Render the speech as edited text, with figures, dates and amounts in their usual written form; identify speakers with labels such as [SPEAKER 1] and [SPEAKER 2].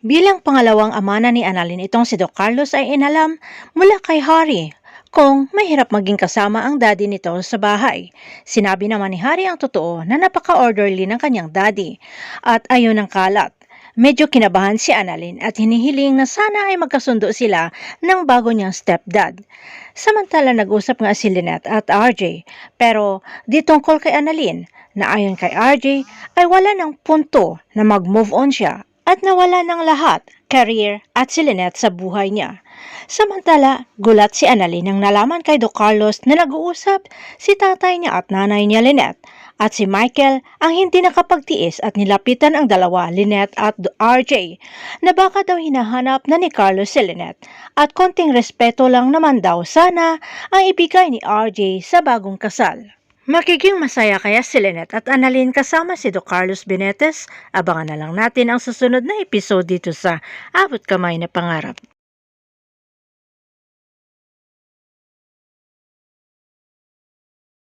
[SPEAKER 1] Bilang pangalawang ama na ni Annalyn itong si Doc Carlos ay inalam mula kay Harry kung mahirap maging kasama ang daddy nito sa bahay. Sinabi naman ni Harry ang totoo na napaka-orderly ng kanyang daddy at ayon ng kalat. Medyo kinabahan si Annalyn at hinihiling na sana ay magkasundo sila ng bago niyang stepdad. Samantala nag-usap nga si Lynette at RJ pero di tungkol kay Annalyn na ayon kay RJ ay wala ng punto na mag-move on siya at nawala ng lahat, career at si Lynette sa buhay niya. Samantala, gulat si Annalyn nang nalaman kay Doc Carlos na nag-uusap si tatay niya at nanay niya Lynette at si Michael ang hindi nakapagtiis at nilapitan ang dalawa, Lynette at RJ, na baka daw hinahanap na ni Carlos si Lynette at konting respeto lang naman daw sana ang ibigay ni RJ sa bagong kasal. Magiging masaya kaya si Lynette at Annalyn kasama si Doc Carlos Benitez? Abangan na lang natin ang susunod na episode dito sa Abot Kamay na Pangarap.